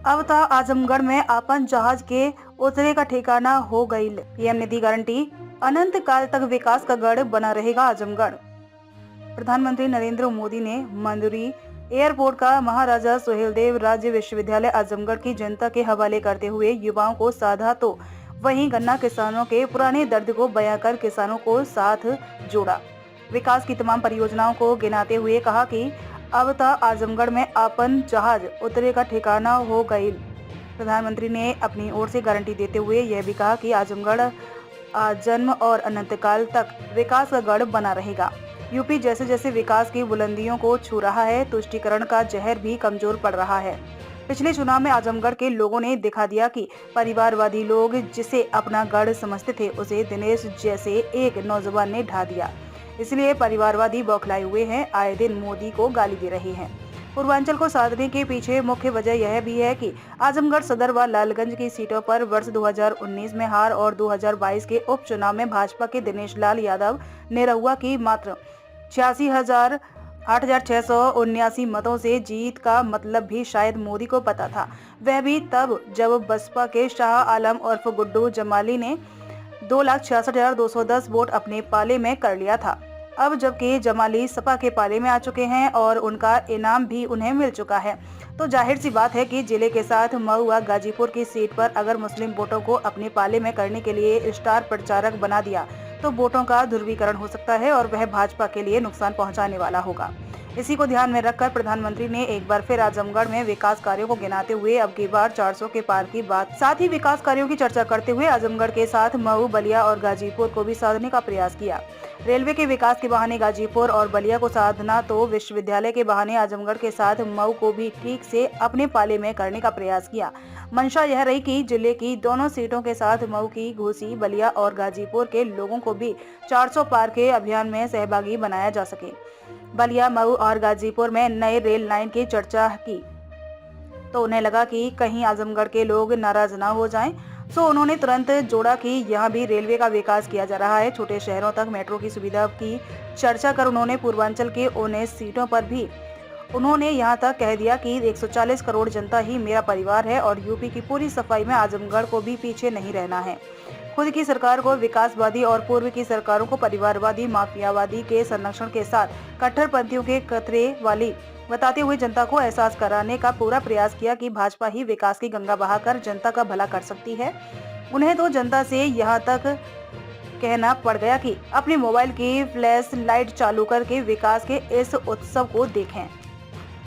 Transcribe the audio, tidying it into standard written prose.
अब था आजमगढ़ में आपन जहाज के उतरे का ठिकाना हो गई। पीएम ने दी गारंटी, अनंत काल तक विकास का गढ़ बना रहेगा आजमगढ़। प्रधानमंत्री नरेंद्र मोदी ने मंदुरी एयरपोर्ट का महाराजा सुहेलदेव राज्य विश्वविद्यालय आजमगढ़ की जनता के हवाले करते हुए युवाओं को साधा, तो वहीं गन्ना किसानों के पुराने दर्द को बयां कर किसानों को साथ जोड़ा। विकास की तमाम परियोजनाओं को गिनाते हुए कहा कि अब तक आजमगढ़ में आपन जहाज उतरे का ठिकाना हो गई। प्रधानमंत्री ने अपनी ओर से गारंटी देते हुए यह भी कहा कि आजमगढ़ जन्म और अनंतकाल तक विकास का गढ़ बना रहेगा। यूपी जैसे जैसे विकास की बुलंदियों को छू रहा है, तुष्टीकरण का जहर भी कमजोर पड़ रहा है। पिछले चुनाव में आजमगढ़ के लोगों ने दिखा दिया कि परिवारवादी लोग जिसे अपना गढ़ समझते थे, उसे दिनेश जैसे एक नौजवान ने ढा दिया। इसलिए परिवारवादी बौखलाए हुए हैं, आए दिन मोदी को गाली दे रहे हैं। पूर्वांचल को साधने के पीछे मुख्य वजह यह भी है कि आजमगढ़ सदर व लालगंज की सीटों पर वर्ष 2019 में हार और 2022 के उपचुनाव में भाजपा के दिनेश लाल यादव निरहुआ की मात्र 86,679 मतों से जीत का मतलब भी शायद मोदी को पता था। वह भी तब जब बसपा के शाह आलम उर्फ गुड्डू जमाली ने 2,66,210 वोट अपने पाले में कर लिया था। अब जबकि जमाली सपा के पाले में आ चुके हैं और उनका इनाम भी उन्हें मिल चुका है, तो जाहिर सी बात है कि जिले के साथ मऊ व गाजीपुर की सीट पर अगर मुस्लिम वोटों को अपने पाले में करने के लिए स्टार प्रचारक बना दिया तो वोटों का ध्रुवीकरण हो सकता है और वह भाजपा के लिए नुकसान पहुंचाने वाला होगा। इसी को ध्यान में रखकर प्रधानमंत्री ने एक बार फिर आजमगढ़ में विकास कार्यों को गिनाते हुए अब की बार 400 के पार की बात, साथ ही विकास कार्यों की चर्चा करते हुए आजमगढ़ के साथ मऊ, बलिया और गाजीपुर को भी साधने का प्रयास किया। रेलवे के विकास के बहाने गाजीपुर और बलिया को साधना, तो विश्वविद्यालय के बहाने आजमगढ़ के साथ मऊ को भी ठीक से अपने पाले में करने का प्रयास किया। मंशा यह रही कि जिले की दोनों सीटों के साथ मऊ की, घोसी, बलिया और गाजीपुर के लोगों को भी 400 पार के अभियान में सहभागी बनाया जा सके। बलिया, मऊ और गाजीपुर में नए रेल लाइन की चर्चा की तो उन्हें लगा कि कहीं आजमगढ़ के लोग नाराज ना हो जाएं, सो उन्होंने तुरंत जोड़ा कि यहाँ भी रेलवे का विकास किया जा रहा है। छोटे शहरों तक मेट्रो की सुविधा की चर्चा कर उन्होंने पूर्वांचल के 19 सीटों पर भी उन्होंने यहाँ तक कह दिया कि 140 करोड़ जनता ही मेरा परिवार है और यूपी की पूरी सफाई में आजमगढ़ को भी पीछे नहीं रहना है। खुद की सरकार को विकासवादी और पूर्व की सरकारों को परिवारवादी, माफियावादी के संरक्षण के साथ कट्टरपंथियों के खतरे वाली बताते हुए जनता को एहसास कराने का पूरा प्रयास किया कि भाजपा ही विकास की गंगा बहाकर जनता का भला कर सकती है। उन्हें तो जनता से यहाँ तक कहना पड़ गया कि अपने मोबाइल की फ्लैश लाइट चालू करके विकास के इस उत्सव को देखें।